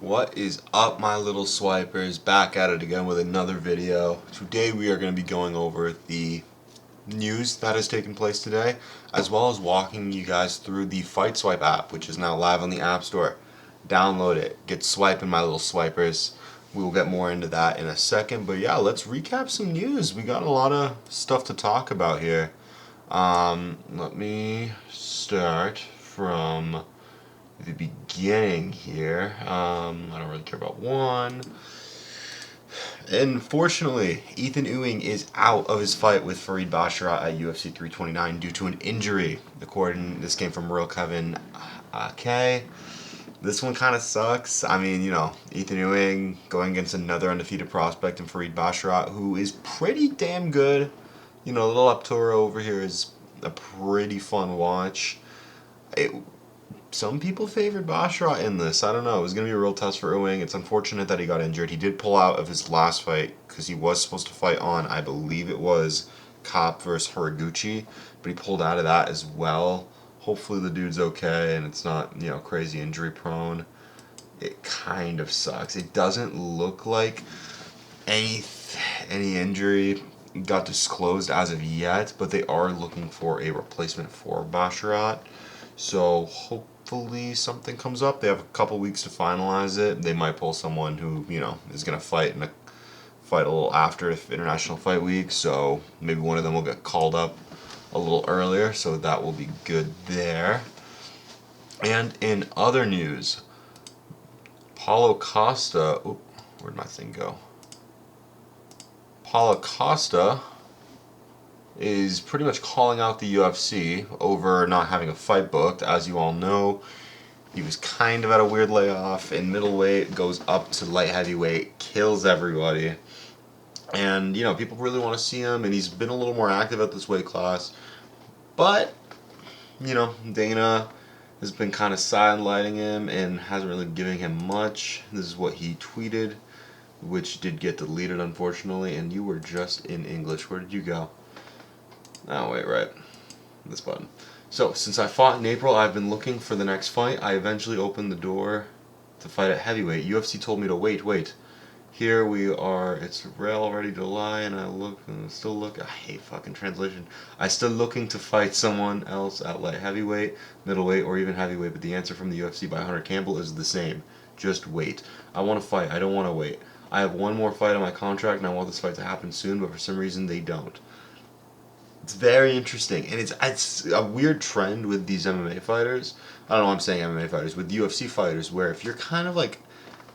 What is up, my little swipers? Back at it again with another video. Today we are going to be going over the news that has taken place today, as well as walking you guys through the FightSwipe app, which is now live on the App Store. Download it. Get swiping, my little swipers. We will get more into that in a second, but yeah, let's recap some news. We got a lot of stuff to talk about here. Let me start from the beginning here. I don't really care about one. Unfortunately, Ethan Ewing is out of his fight with Farid Basharat at UFC 329 due to an injury. This came from Real Kevin K. This one kind of sucks. I mean, Ethan Ewing going against another undefeated prospect in Farid Basharat, who is pretty damn good. Little Arturo over here is a pretty fun watch. Some people favored Basharat in this. I don't know. It was going to be a real test for Ewing. It's unfortunate that he got injured. He did pull out of his last fight because he was supposed to fight on, I believe it was Kopp versus Horiguchi, but he pulled out of that as well. Hopefully the dude's okay and it's not, crazy injury prone. It kind of sucks. It doesn't look like any injury got disclosed as of yet, but they are looking for a replacement for Basharat. So hopefully something comes up. They have a couple weeks to finalize it. They might pull someone who, is going to fight a little after International Fight Week. So maybe one of them will get called up a little earlier. So that will be good there. And in other news, Paulo Costa... where'd my thing go? Paulo Costa is pretty much calling out the UFC over not having a fight booked. As you all know, he was kind of at a weird layoff in middleweight, goes up to light heavyweight, kills everybody. And, people really want to see him, and he's been a little more active at this weight class. But, Dana has been kind of sidelighting him and hasn't really given him much. This is what he tweeted, which did get deleted, unfortunately. And you were just in English. Where did you go? Oh, wait, right. This button. So, since I fought in April, I've been looking for the next fight. I eventually opened the door to fight at heavyweight. UFC told me to wait. Here we are. It's already July, and I hate fucking translation. I still looking to fight someone else at light heavyweight, middleweight, or even heavyweight, but the answer from the UFC by Hunter Campbell is the same. Just wait. I want to fight. I don't want to wait. I have one more fight on my contract, and I want this fight to happen soon, but for some reason they don't. It's very interesting, and it's a weird trend with these MMA fighters. I don't know why I'm saying MMA fighters, with UFC fighters, where if you're kind of like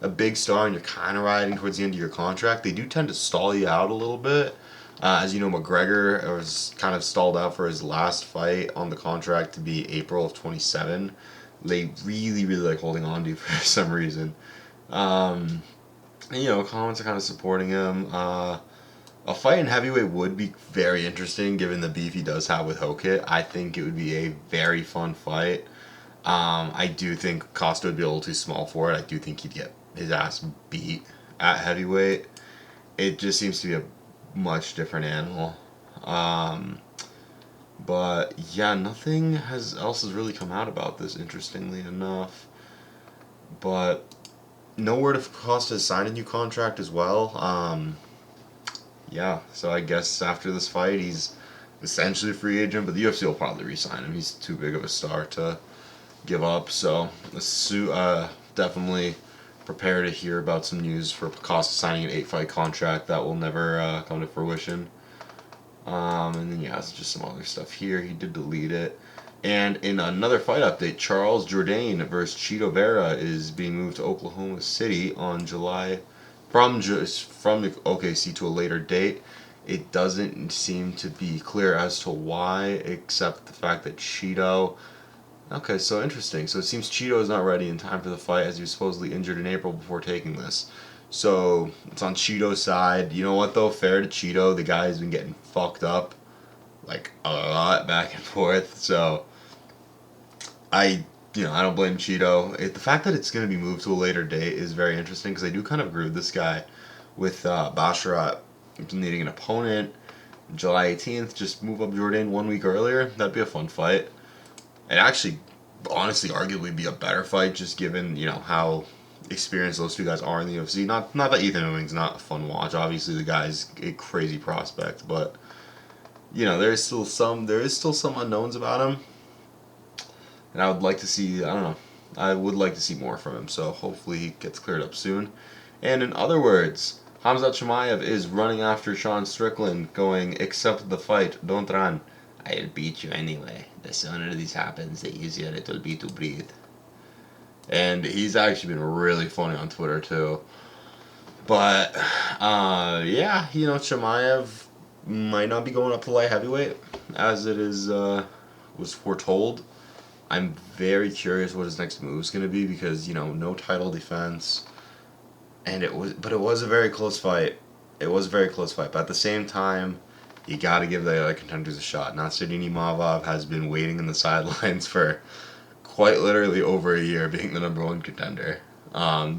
a big star and you're kind of riding towards the end of your contract, they do tend to stall you out a little bit. As you know, McGregor was kind of stalled out for his last fight on the contract to be April of 27. They really, really like holding on to you for some reason. And, comments are kind of supporting him. A fight in heavyweight would be very interesting given the beef he does have with Hokit. I think it would be a very fun fight. I do think Costa would be a little too small for it. I do think he'd get his ass beat at heavyweight. It just seems to be a much different animal. But yeah, nothing else has really come out about this, interestingly enough. But no word if Costa has signed a new contract as well. Yeah, so I guess after this fight, he's essentially a free agent, but the UFC will probably re-sign him. He's too big of a star to give up, so definitely prepare to hear about some news for Costa signing an 8-fight contract that will never come to fruition. And then, yeah, it's just some other stuff here. He did delete it. And in another fight update, Charles Jourdain versus Chito Vera is being moved to Oklahoma City on July... from the OKC to a later date. It doesn't seem to be clear as to why, except the fact that Chito... Okay, so interesting. So it seems Chito is not ready in time for the fight, as he was supposedly injured in April before taking this. So it's on Chito's side. You know what, though? Fair to Chito. The guy has been getting fucked up like a lot back and forth. So I don't blame Cheeto. The fact that it's going to be moved to a later date is very interesting because I do kind of agree with this guy with Basharat needing an opponent. July 18th, just move up Jourdain 1 week earlier. That'd be a fun fight. And actually, honestly, arguably be a better fight just given, how experienced those two guys are in the UFC. Not that Ethan Ewing's not a fun watch. Obviously, the guy's a crazy prospect, but there is still some unknowns about him, and I would like to see. I don't know. I would like to see more from him. So hopefully he gets cleared up soon. And in other words, Khamzat Chimaev is running after Sean Strickland, going, "Accept the fight. Don't run. I'll beat you anyway. The sooner this happens, the easier it will be to breathe." And he's actually been really funny on Twitter too. But yeah, Chimaev might not be going up to light heavyweight as it is was foretold. I'm very curious what his next move is going to be because no title defense, and it was a very close fight. It was a very close fight, but at the same time, you got to give the other contenders a shot. Nassourdine Imavov has been waiting in the sidelines for quite literally over a year, being the #1 contender.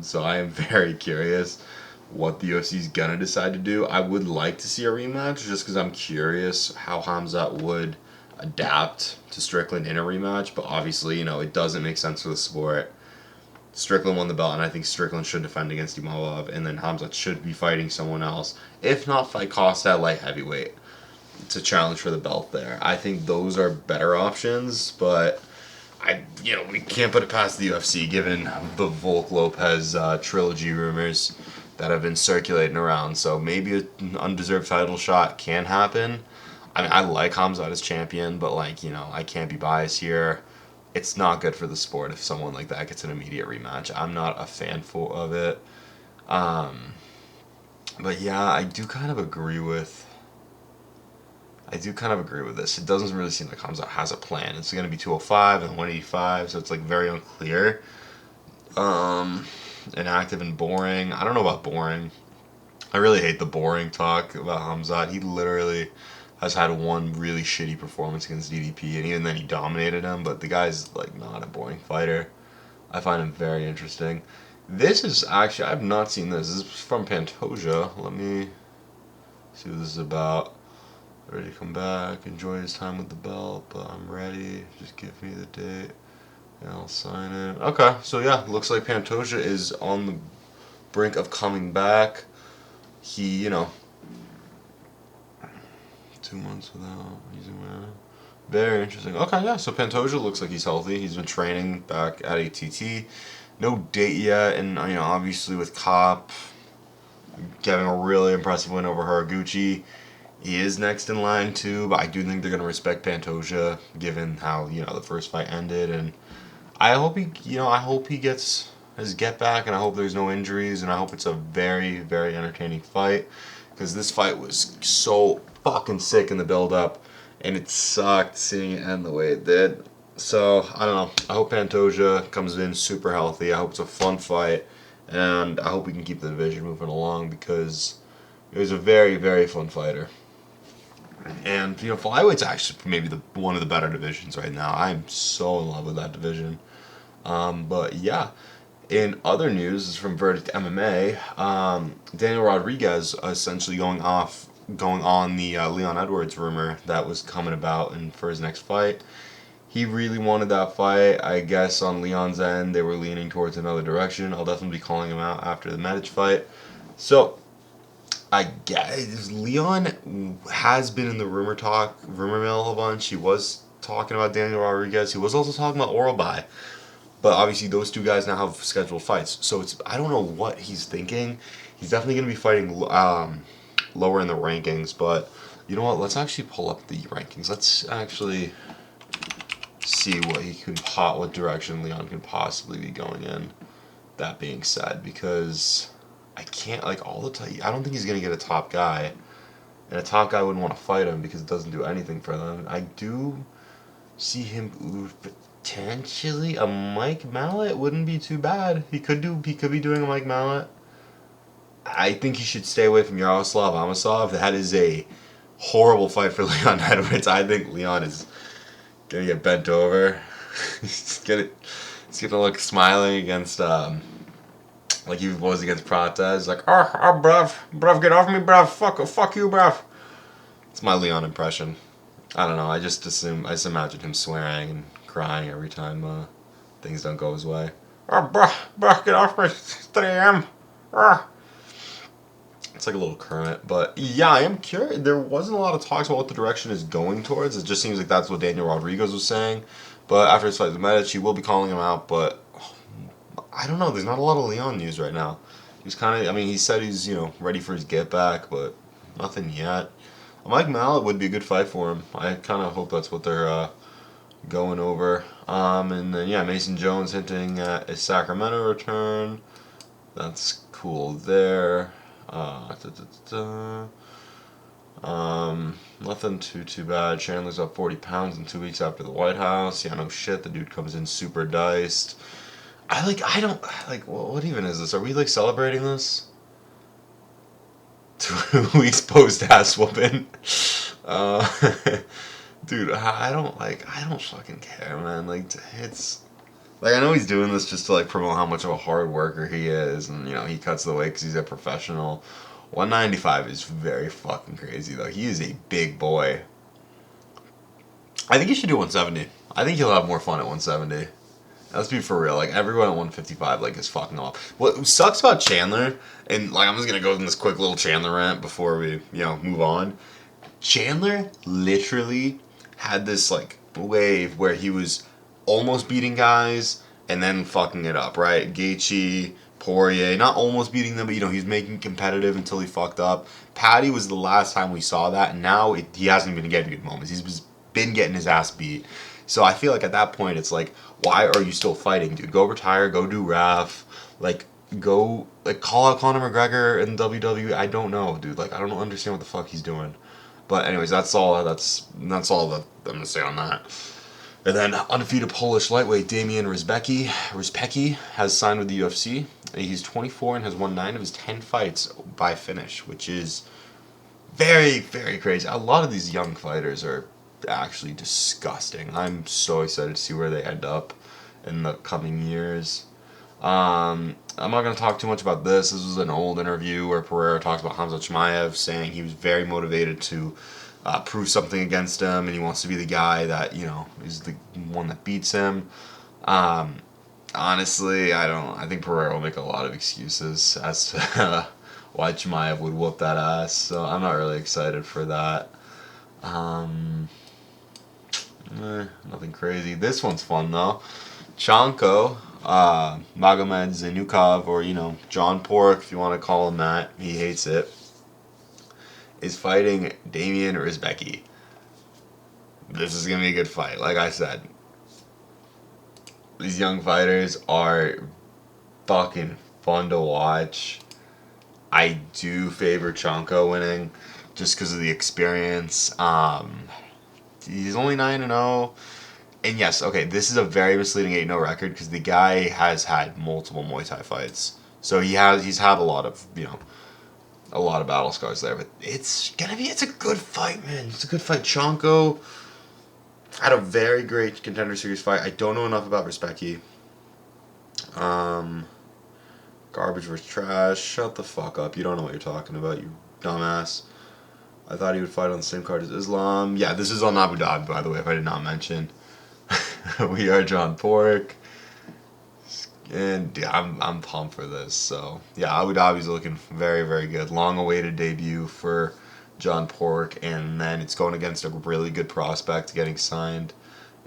So I am very curious what the UFC is gonna decide to do. I would like to see a rematch just because I'm curious how Khamzat would adapt to Strickland in a rematch. But obviously, it doesn't make sense for the sport. Strickland won the belt, and I think Strickland should defend against Imavov, and then Khamzat should be fighting someone else, if not fight Costa at light heavyweight to challenge for the belt there. I think those are better options, but we can't put it past the UFC given the Volk Lopez trilogy rumors that have been circulating around. So maybe an undeserved title shot can happen. I mean, I like Khamzat as champion, but I can't be biased here. It's not good for the sport if someone like that gets an immediate rematch. I'm not a fan of it. But yeah, I do kind of agree with this. It doesn't really seem like Khamzat has a plan. It's going to be 205 and 185, so it's very unclear. Inactive and boring. I don't know about boring. I really hate the boring talk about Khamzat. He literally has had one really shitty performance against DDP, and even then he dominated him, but the guy's not a boring fighter. I find him very interesting. This is actually, I have not seen this. This is from Pantoja. Let me see what this is about. Ready to come back, enjoy his time with the belt, but I'm ready. Just give me the date and I'll sign it. Okay, so yeah, looks like Pantoja is on the brink of coming back. He, 2 months without using mana. Very interesting. Okay, yeah, so Pantoja looks like he's healthy. He's been training back at ATT. No date yet, and obviously with Kopp getting a really impressive win over Haraguchi, he is next in line too, but I do think they're going to respect Pantoja given how, the first fight ended, and I hope he gets his get back, and I hope there's no injuries, and I hope it's a very, very entertaining fight, because this fight was so fucking sick in the build-up, and it sucked seeing it end the way it did. So, I don't know. I hope Pantoja comes in super healthy. I hope it's a fun fight, and I hope we can keep the division moving along, because he was a very, very fun fighter. And flyweight's actually maybe one of the better divisions right now. I'm so in love with that division. But yeah, in other news, this is from Verdict MMA. Daniel Rodriguez essentially going on the Leon Edwards rumor that was coming about for his next fight. He really wanted that fight. I guess on Leon's end, they were leaning towards another direction. I'll definitely be calling him out after the Medic fight. So, I guess Leon has been in the rumor mill a bunch. He was talking about Daniel Rodriguez. He was also talking about Oralby. But obviously those two guys now have scheduled fights. So I don't know what he's thinking. He's definitely going to be fighting lower in the rankings. But you know what? Let's actually pull up the rankings. Let's actually see what direction Leon can possibly be going in. That being said, because I can't, all the time, I don't think he's going to get a top guy, and a top guy wouldn't want to fight him because it doesn't do anything for them. I do see him potentially a Mike Mallet wouldn't be too bad. He could be doing a Mike Mallet. I think he should stay away from Yaroslav Amosov. That is a horrible fight for Leon Edwards. I think Leon is going to get bent over. He's going to look smiling against like he was against Prates, bruv, get off me, bruv, fuck you, bruv. It's my Leon impression. I don't know, I just imagine him swearing and crying every time things don't go his way. Oh, bruh, get off me, 3 a.m. It's like a little current, but yeah, I am curious. There wasn't a lot of talks about what the direction is going towards. It just seems like that's what Daniel Rodriguez was saying. But after his fight with Medic, he will be calling him out. But I don't know. There's not a lot of Leon news right now. He's kind of. I mean, he said he's ready for his get back, but nothing yet. Mike Mallet would be a good fight for him. I kind of hope that's what they're going over. And then yeah, Mason Jones hinting at a Sacramento return. That's cool there. Da, da, nothing too bad. Chandler's up 40 pounds in 2 weeks after the White House. Yeah, no shit. The dude comes in super diced. I don't like. What even is this? Are we like celebrating this? 2 weeks post ass whooping. Uh, dude, I don't fucking care, man. Like it's. Like, I know he's doing this just to, like, promote how much of a hard worker he is, and, he cuts the weight because he's a professional. 195 is very fucking crazy, though. He is a big boy. I think he should do 170. I think he'll have more fun at 170. Let's be for real. Like, everyone at 155, like, is fucking off. What sucks about Chandler, and, like, I'm just gonna go in this quick little Chandler rant before we, move on. Chandler literally had this, like, wave where he was almost beating guys and then fucking it up, right? Gaethje, Poirier, not almost beating them, but he was making competitive until he fucked up. Patty was the last time we saw that, and now he hasn't been getting good moments. He's been getting his ass beat. So I feel like at that point it's like, why are you still fighting, dude? Go retire, go do RAF, like go like call out Conor McGregor in WWE. I don't know, dude. Like I don't understand what the fuck he's doing. But anyways, that's all that I'm gonna say on that. And then undefeated Polish lightweight Damian Rizpeki has signed with the UFC. He's 24 and has won 9 of his 10 fights by finish, which is very, very crazy. A lot of these young fighters are actually disgusting. I'm so excited to see where they end up in the coming years. I'm not going to talk too much about this. This was an old interview where Pereira talks about Hamza Chimaev saying he was very motivated to prove something against him, and he wants to be the guy that is the one that beats him. Honestly, I think Pereira will make a lot of excuses as to why Chimaev would whoop that ass. So I'm not really excited for that. Nothing crazy. This one's fun though. Chanko, Magomed Zenukov, or John Pork, if you want to call him that. He hates it. Is fighting Damian Rizpeki. This is going to be a good fight. Like I said, these young fighters are fucking fun to watch. I do favor Chanko winning just because of the experience. He's only 9-0. And yes, okay, this is a very misleading 8-0 record because the guy has had multiple Muay Thai fights. So he's had a lot of battle scars there, but it's a good fight, man. It's a good fight. Chanko had a very great Contender Series fight. I don't know enough about Rizpeki. Garbage versus trash. Shut the fuck up. You don't know what you're talking about, you dumbass. I thought he would fight on the same card as Islam. Yeah, this is on Abu Dhabi, by the way, if I did not mention. We are John Pork. And yeah, I'm pumped for this. So yeah, Abu Dhabi's looking very, very good. Long-awaited debut for John Pork, and then it's going against a really good prospect getting signed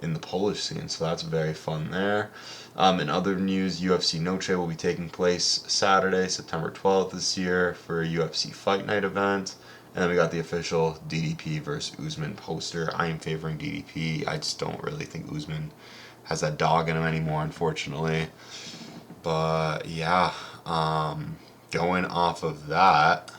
in the Polish scene. So that's very fun there. In other news, UFC Noche will be taking place Saturday, September 12th this year for a UFC Fight Night event. And then we got the official DDP versus Usman poster. I am favoring DDP. I just don't really think Usman has that dog in him anymore, unfortunately. But yeah, going off of that,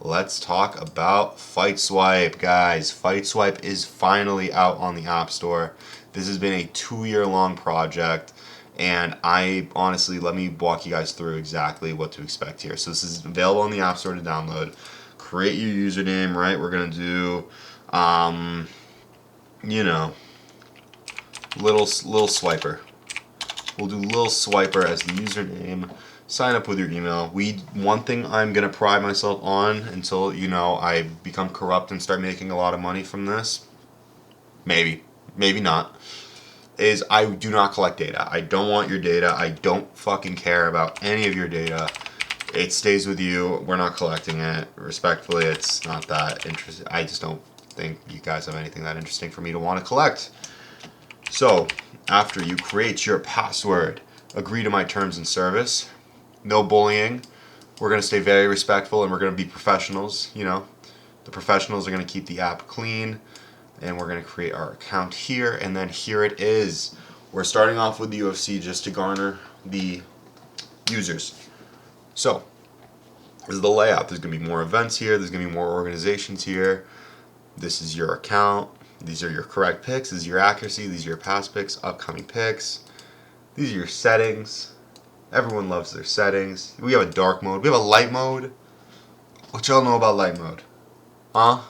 let's talk about FightSwipe, guys. FightSwipe is finally out on the App Store. This has been a 2-year-long project, and I honestly, let me walk you guys through exactly what to expect here. So this is available on the App Store to download. Create your username, right? We're gonna do, little swiper. We'll do Lil Swiper as the username. Sign up with your email. One thing I'm gonna pride myself on until I become corrupt and start making a lot of money from this. Maybe not. is I do not collect data. I don't want your data. I don't fucking care about any of your data. It stays with you. We're not collecting it. Respectfully, it's not that interesting. I just don't think you guys have anything that interesting for me to want to collect. So, after you create your password, agree to my terms and service. No bullying. We're going to stay very respectful and we're going to be professionals, you know. The professionals are going to keep the app clean. And we're going to create our account here, and then here it is. We're starting off with the UFC just to garner the users. So, this is the layout. There's going to be more events here. There's going to be more organizations here. This is your account. These are your correct picks. This is your accuracy. These are your past picks, upcoming picks. These are your settings. Everyone loves their settings. We have a dark mode. We have a light mode. What y'all know about light mode? Huh?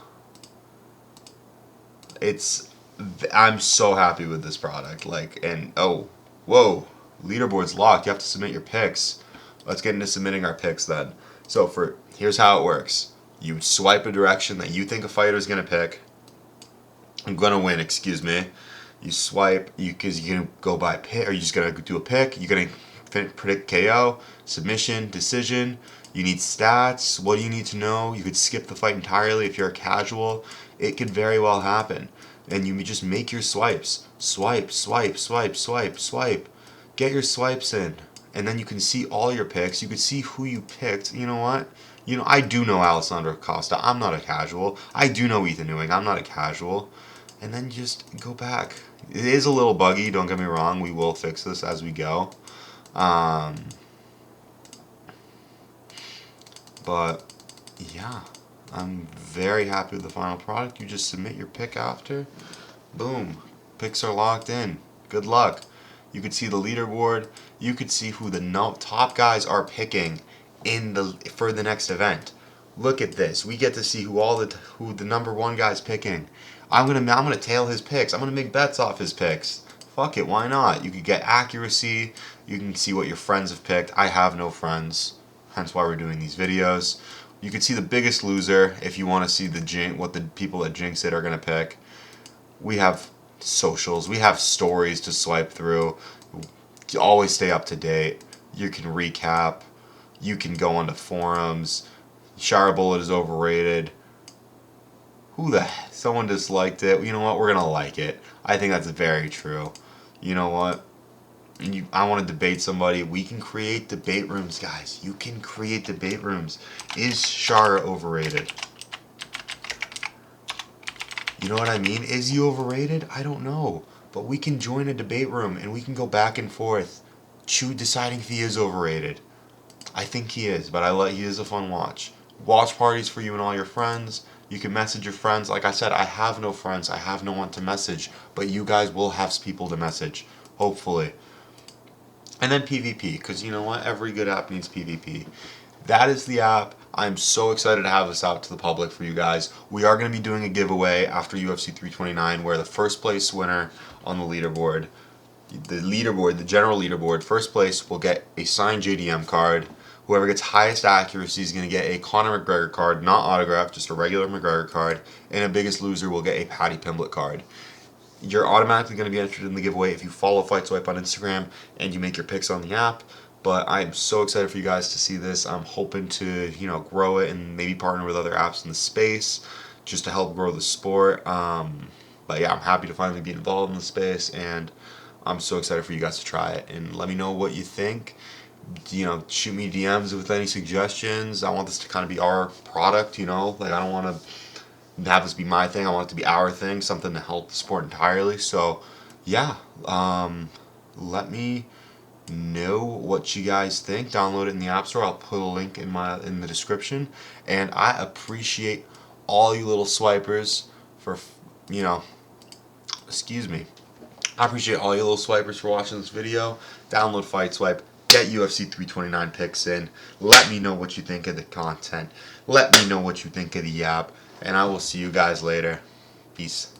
I'm so happy with this product. Like, and oh, whoa, leaderboards locked. You have to submit your picks. Let's get into submitting our picks then. So here's how it works. You swipe a direction that you think a fighter is gonna pick. I'm gonna win. Excuse me. You swipe because you can go by pick. Are you just gonna do a pick? You're gonna predict KO, submission, decision. You need stats. What do you need to know? You could skip the fight entirely if you're a casual. It could very well happen. And you just make your swipes. Swipe, swipe, swipe, swipe, swipe. Get your swipes in. And then you can see all your picks. You can see who you picked. You know what? You know, I do know Alessandro Costa. I'm not a casual. I do know Ethan Ewing. I'm not a casual. And then just go back. It is a little buggy, don't get me wrong. We will fix this as we go. But yeah, I'm very happy with the final product. You just submit your pick after. Boom. Picks are locked in. Good luck. You could see the leaderboard. You could see who the top guys are picking for the next event. Look at this. We get to see who the number one guy's picking. I'm gonna tail his picks. I'm gonna make bets off his picks. Fuck it, why not? You could get accuracy. You can see what your friends have picked. I have no friends, hence why we're doing these videos. You could see the biggest loser if you want to see what the people that jinx it are gonna pick. We have socials. We have stories to swipe through. You always stay up to date. You can recap. You can go onto forums. Shower Bullet is overrated. Someone disliked it. You know what? We're gonna like it. I think that's very true. You know what? I want to debate somebody. We can create debate rooms, guys. You can create debate rooms. Is Shara overrated? You know what I mean? Is he overrated? I don't know. But we can join a debate room and we can go back and forth, deciding if he is overrated. I think he is, but he is a fun watch. Watch parties for you and all your friends. You can message your friends. Like I said, I have no friends. I have no one to message. But you guys will have people to message, hopefully. And then PvP, because you know what? Every good app needs PvP. That is the app. I'm so excited to have this out to the public for you guys. We are going to be doing a giveaway after UFC 329 where the first place winner on the leaderboard, the general leaderboard, first place will get a signed JDM card. Whoever gets highest accuracy is going to get a Conor McGregor card, not autographed, just a regular McGregor card. And a biggest loser will get a Paddy Pimblett card. You're automatically going to be entered in the giveaway if you follow FightSwipe on Instagram and you make your picks on the app. But I'm so excited for you guys to see this. I'm hoping to, grow it and maybe partner with other apps in the space just to help grow the sport. But yeah, I'm happy to finally be involved in the space, and I'm so excited for you guys to try it. And let me know what you think. Shoot me DMs with any suggestions. I want this to kind of be our product, Like, I don't want to have this be my thing. I want it to be our thing, something to help the sport entirely. So, yeah, let me know what you guys think. Download it in the App Store. I'll put a link in the description. And I appreciate all you little swipers for, excuse me. I appreciate all you little swipers for watching this video. Download FightSwipe. Get UFC 329 picks in. Let me know what you think of the content. Let me know what you think of the app. And I will see you guys later. Peace.